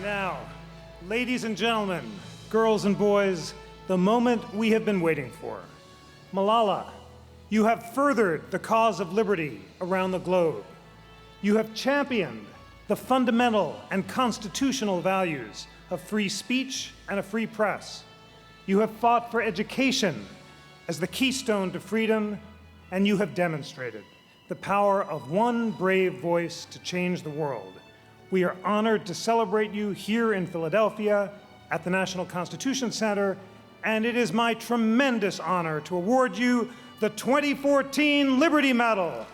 And now, ladies and gentlemen, girls and boys, the moment we have been waiting for. Malala, you have furthered the cause of liberty around the globe. You have championed the fundamental and constitutional values of free speech and a free press. You have fought for education as the keystone to freedom, and you have demonstrated the power of one brave voice to change the world. We are honored to celebrate you here in Philadelphia at the National Constitution Center, and it is my tremendous honor to award you the 2014 Liberty Medal.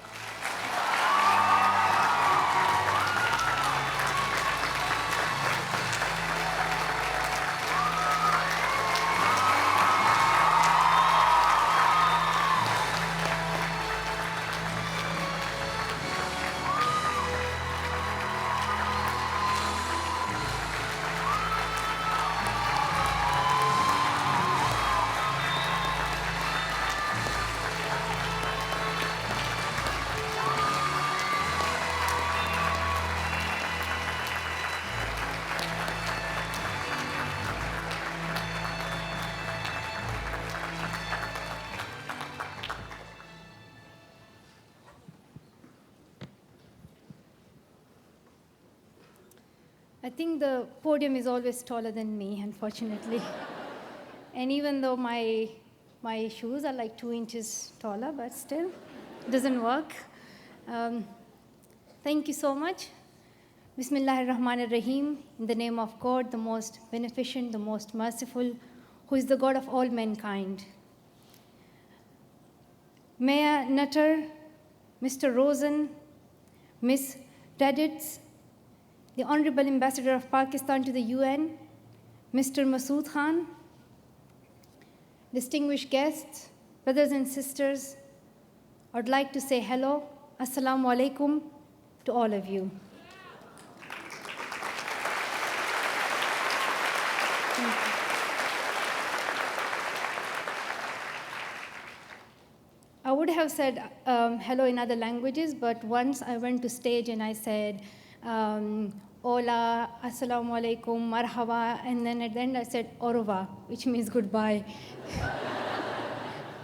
I think the podium is always taller than me, unfortunately. And even though my shoes are like 2 inches taller, but still, it doesn't work. Thank you so much. Bismillahir-Rahmanir-Rahim, in the name of God, the most beneficent, the most merciful, who is the God of all mankind. Mayor Nutter, Mr. Rosen, Ms. Raditz, the Honorable Ambassador of Pakistan to the UN, Mr. Masood Khan, distinguished guests, brothers and sisters, I would like to say hello, assalamu alaikum to all of you. Thank you. I would have said hello in other languages, but once I went to stage and I said, Hola, assalamu alaikum, marhaba, and then at the end I said au revoir, which means goodbye.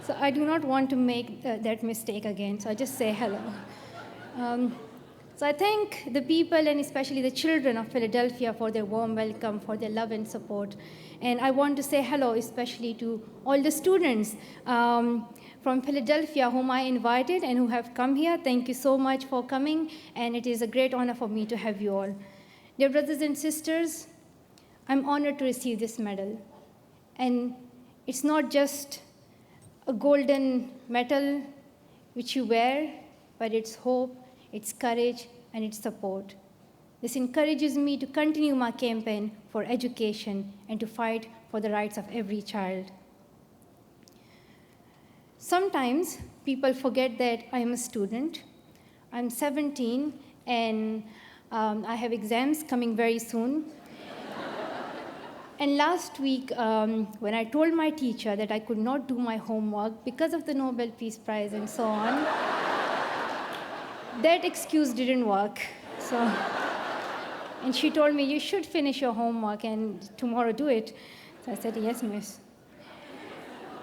So I do not want to make that mistake again, so I just say hello. So I thank the people and especially the children of Philadelphia for their warm welcome, for their love and support. And I want to say hello especially to all the students from Philadelphia whom I invited and who have come here. Thank you so much for coming, and it is a great honor for me to have you all. Dear brothers and sisters, I'm honored to receive this medal. And it's not just a golden medal which you wear, but it's hope, it's courage, and it's support. This encourages me to continue my campaign for education and to fight for the rights of every child. Sometimes people forget that I am a student. I'm 17, and I have exams coming very soon. And last week, when I told my teacher that I could not do my homework because of the Nobel Peace Prize and so on, that excuse didn't work. And she told me, you should finish your homework and tomorrow do it. So I said, yes, miss.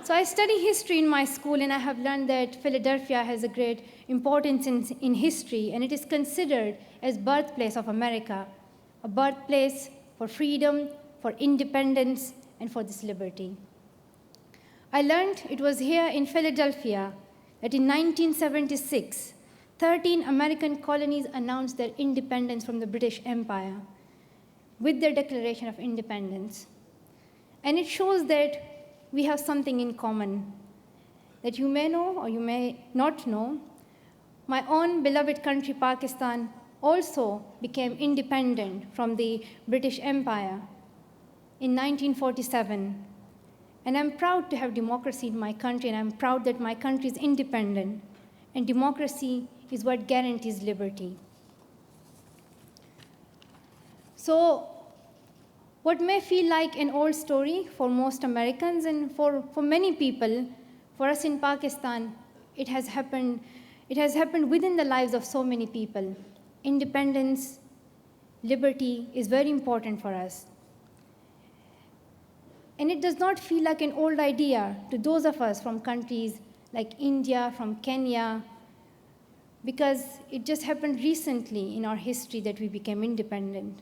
So I study history in my school, and I have learned that Philadelphia has a great importance in history, and it is considered as birthplace of America, a birthplace for freedom, for independence, and for this liberty. I learned it was here in Philadelphia that in 1976, 13 American colonies announced their independence from the British Empire with their Declaration of Independence. And it shows that we have something in common that you may know or you may not know. My own beloved country, Pakistan, also became independent from the British Empire in 1947. And I'm proud to have democracy in my country, and I'm proud that my country is independent. And democracy is what guarantees liberty. So what may feel like an old story for most Americans and for many people, for us in Pakistan, it has happened within the lives of so many people. Independence liberty is very important for us. And it does not feel like an old idea to those of us from countries like India, from Kenya, because it just happened recently in our history that we became independent.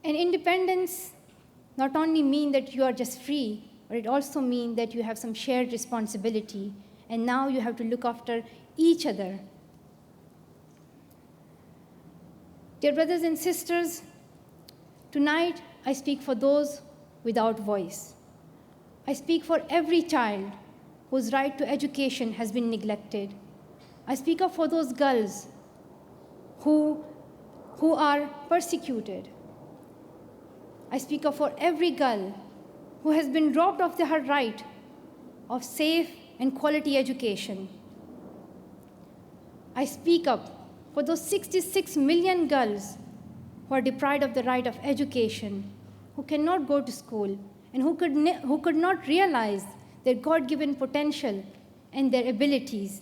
And independence not only means that you are just free, but it also means that you have some shared responsibility, and now you have to look after each other. Dear brothers and sisters, tonight I speak for those without voice. I speak for every child whose right to education has been neglected. I speak up for those girls who are persecuted. I speak up for every girl who has been robbed of her right of safe and quality education. I speak up for those 66 million girls who are deprived of the right of education, who cannot go to school, and who could not realize their God-given potential and their abilities.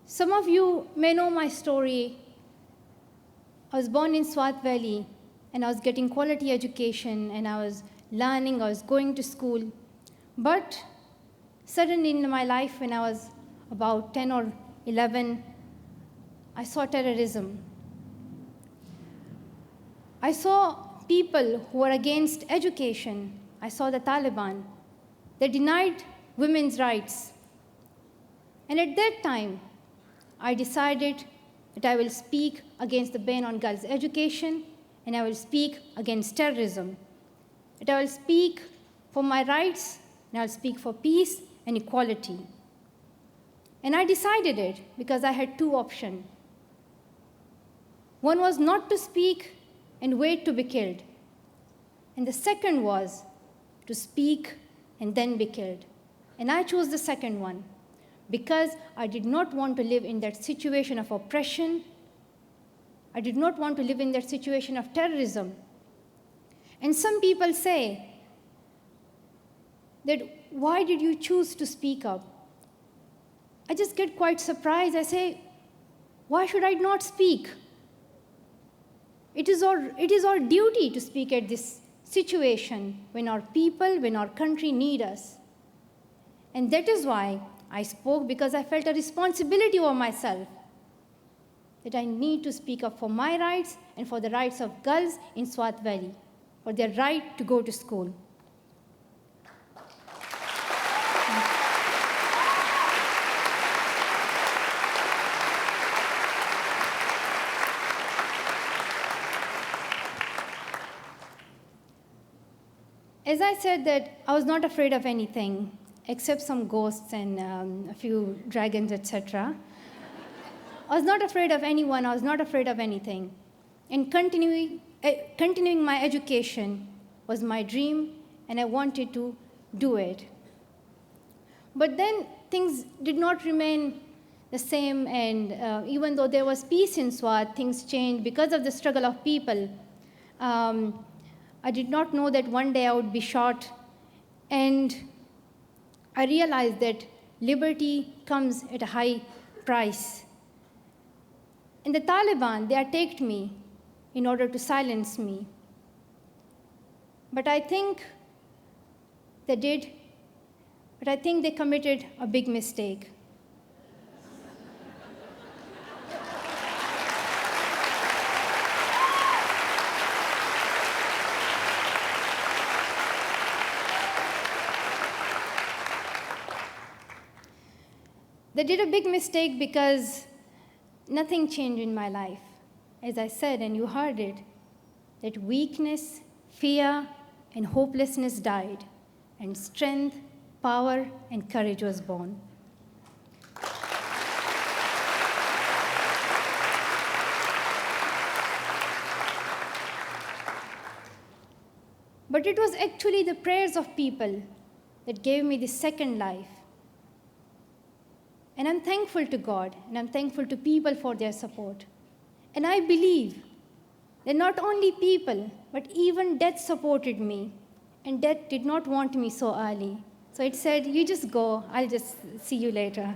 Some of you may know my story. I was born in Swat Valley, and I was getting quality education, and I was learning, I was going to school. But suddenly in my life, when I was about 10 or 11, I saw terrorism. I saw people who were against education. I saw the Taliban. They denied women's rights. And at that time, I decided that I will speak against the ban on girls' education, and I will speak against terrorism. That I will speak for my rights, and I will speak for peace and equality. And I decided it because I had two options. One was not to speak and wait to be killed. And the second was to speak and then be killed. And I chose the second one because I did not want to live in that situation of oppression. I did not want to live in that situation of terrorism. And some people say that, why did you choose to speak up? I just get quite surprised. I say, why should I not speak? It is our duty to speak at this situation when our people, when our country need us. And that is why I spoke, because I felt a responsibility over myself that I need to speak up for my rights and for the rights of girls in Swat Valley, for their right to go to school. As I said that I was not afraid of anything, except some ghosts and a few dragons, etc. I was not afraid of anyone. I was not afraid of anything. And continuing my education was my dream, and I wanted to do it. But then things did not remain the same, and even though there was peace in Swat, things changed because of the struggle of people. I did not know that one day I would be shot, and I realized that liberty comes at a high price. And the Taliban, they attacked me in order to silence me. But I think they did, but I think they committed a big mistake. They did a big mistake because nothing changed in my life. As I said, and you heard it, that weakness, fear, and hopelessness died, and strength, power, and courage was born. But it was actually the prayers of people that gave me this second life. And I'm thankful to God, and I'm thankful to people for their support. And I believe that not only people, but even death supported me, and death did not want me so early. So it said, you just go, I'll just see you later.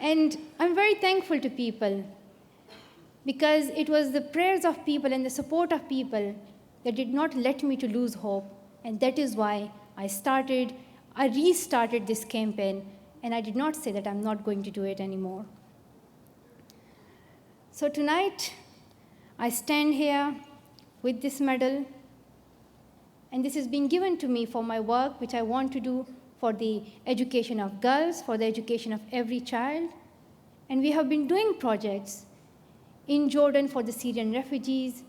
And I'm very thankful to people because it was the prayers of people and the support of people that did not let me to lose hope. And that is why I restarted this campaign, and I did not say that I'm not going to do it anymore. So tonight, I stand here with this medal, and this is being given to me for my work, which I want to do for the education of girls, for the education of every child. And we have been doing projects in Jordan for the Syrian refugees.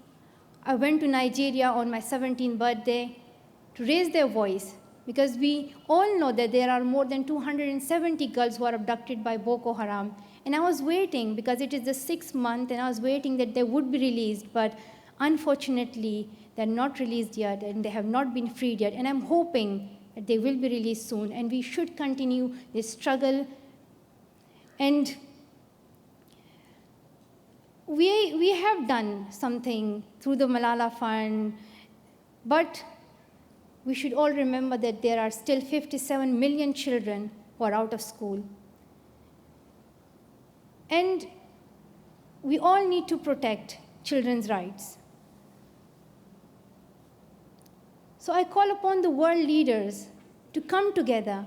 I went to Nigeria on my 17th birthday to raise their voice, because we all know that there are more than 270 girls who are abducted by Boko Haram. And I was waiting, because it is the 6th month, and I was waiting that they would be released, but unfortunately, they're not released yet, and they have not been freed yet. And I'm hoping that they will be released soon, and we should continue this struggle. And we have done something through the Malala Fund, but we should all remember that there are still 57 million children who are out of school. And we all need to protect children's rights. So I call upon the world leaders to come together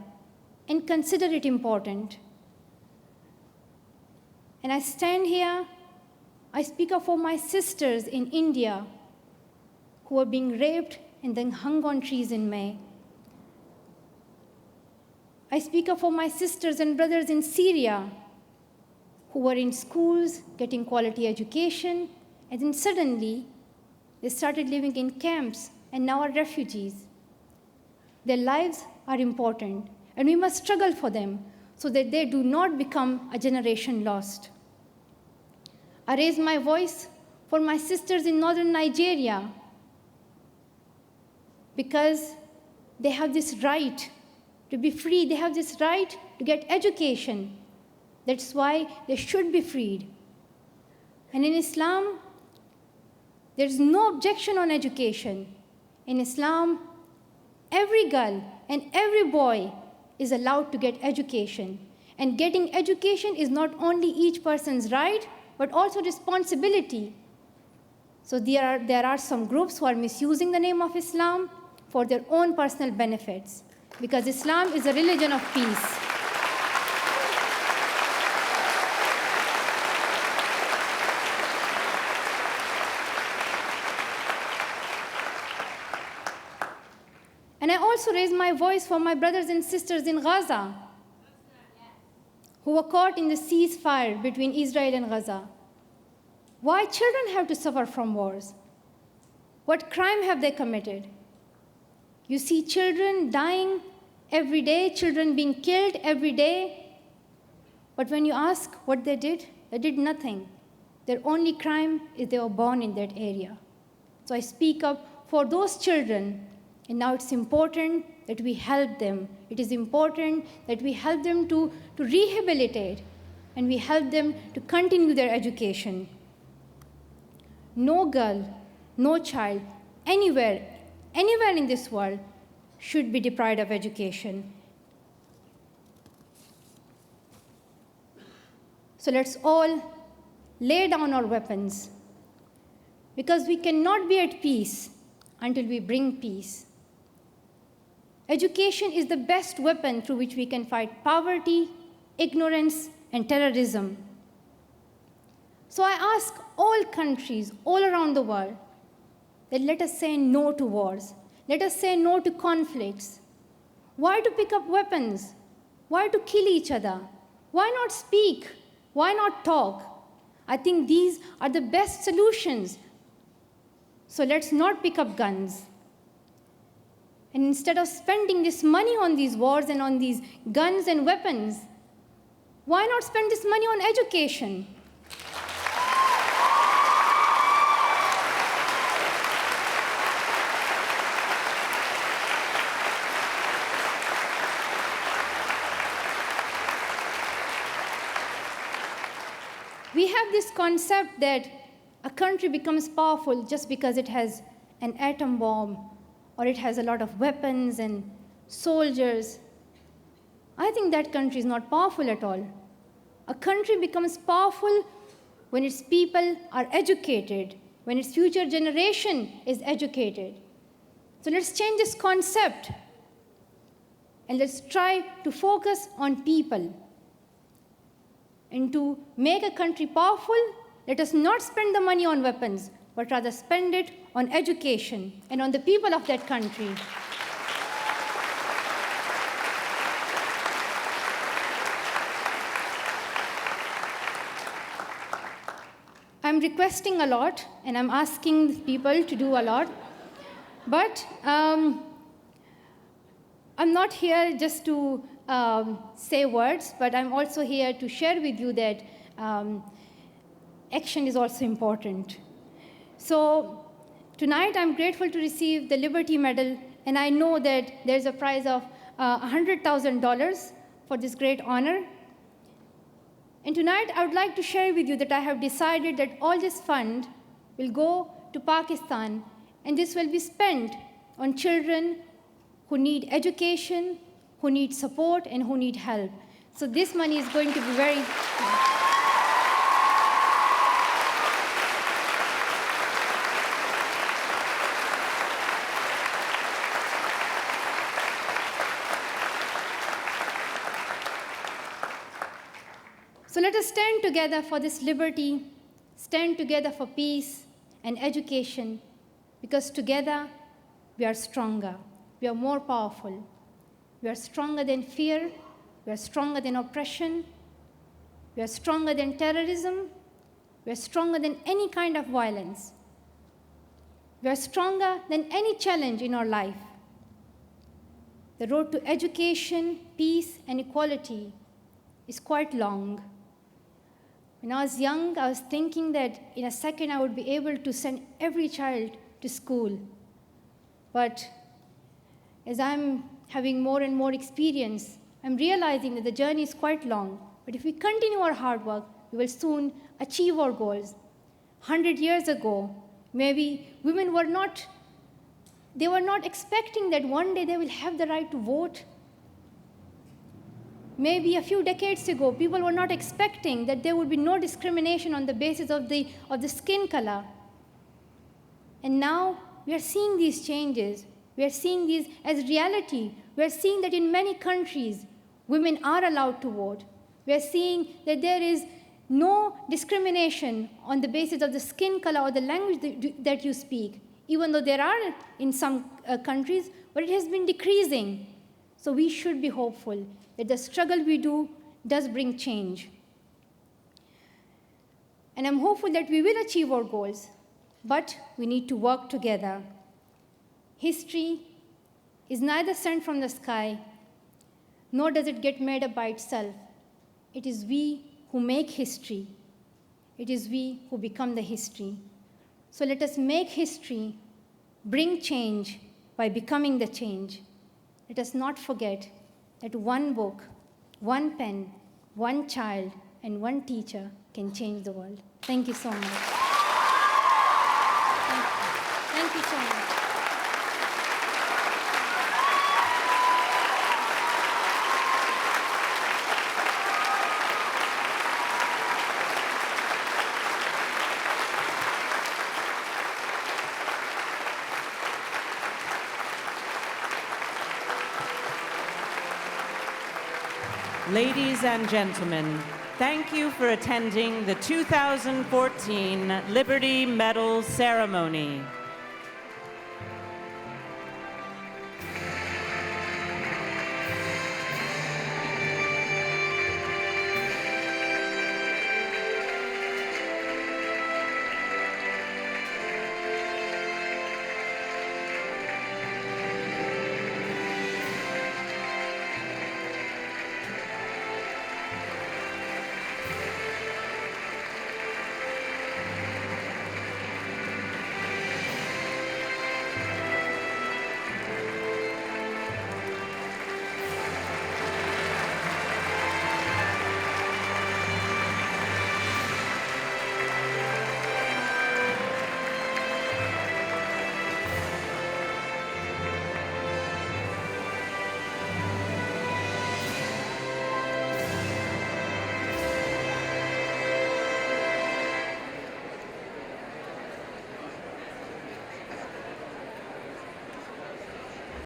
and consider it important. And I stand here, I speak up for my sisters in India who are being raped and then hung on trees in May. I speak up for my sisters and brothers in Syria who were in schools getting quality education, and then suddenly they started living in camps and now are refugees. Their lives are important, and we must struggle for them so that they do not become a generation lost. I raise my voice for my sisters in northern Nigeria because they have this right to be free. They have this right to get education. That's why they should be freed. And in Islam, there's no objection on education. In Islam, every girl and every boy is allowed to get education. And getting education is not only each person's right, but also responsibility. So there are some groups who are misusing the name of Islam for their own personal benefits, because Islam is a religion of peace. And I also raise my voice for my brothers and sisters in Gaza who were caught in the ceasefire between Israel and Gaza. Why children have to suffer from wars? What crime have they committed? You see children dying every day, children being killed every day. But when you ask what they did nothing. Their only crime is they were born in that area. So I speak up for those children, and now it's important that we help them. It is important that we help them to rehabilitate, and we help them to continue their education. No girl, no child, anywhere in this world should be deprived of education. So let's all lay down our weapons, because we cannot be at peace until we bring peace. Education is the best weapon through which we can fight poverty, ignorance, and terrorism. So I ask all countries all around the world that let us say no to wars. Let us say no to conflicts. Why to pick up weapons? Why to kill each other? Why not speak? Why not talk? I think these are the best solutions. So let's not pick up guns. And instead of spending this money on these wars and on these guns and weapons, why not spend this money on education? We have this concept that a country becomes powerful just because it has an atom bomb or it has a lot of weapons and soldiers. I think that country is not powerful at all. A country becomes powerful when its people are educated, when its future generation is educated. So let's change this concept and let's try to focus on people. And to make a country powerful, let us not spend the money on weapons, but rather spend it on education and on the people of that country. I'm requesting a lot, and I'm asking people to do a lot, but I'm not here just to say words, but I'm also here to share with you that action is also important. So tonight, I'm grateful to receive the Liberty Medal, and I know that there's a prize of $100,000 for this great honor. And tonight, I would like to share with you that I have decided that all this fund will go to Pakistan, and this will be spent on children who need education, who need support, and who need help. So this money is going to be very... So let us stand together for this liberty, stand together for peace and education, because together we are stronger, we are more powerful. We are stronger than fear, we are stronger than oppression, we are stronger than terrorism, we are stronger than any kind of violence. We are stronger than any challenge in our life. The road to education, peace, and equality is quite long. When I was young, I was thinking that in a second I would be able to send every child to school. But as I'm having more and more experience, I'm realizing that the journey is quite long. But if we continue our hard work, we will soon achieve our goals. 100 years ago, maybe women were not expecting that one day they will have the right to vote. Maybe a few decades ago, people were not expecting that there would be no discrimination on the basis of the skin color. And now we are seeing these changes. We are seeing these as reality. We are seeing that in many countries, women are allowed to vote. We are seeing that there is no discrimination on the basis of the skin color or the language that you speak, even though there are in some countries, but it has been decreasing. So we should be hopeful that the struggle we do does bring change. And I'm hopeful that we will achieve our goals, but we need to work together. History is neither sent from the sky, nor does it get made up by itself. It is we who make history. It is we who become the history. So let us make history, bring change by becoming the change. Let us not forget that one book, one pen, one child, and one teacher can change the world. Thank you so much. Thank you so much. Ladies and gentlemen, thank you for attending the 2014 Liberty Medal ceremony.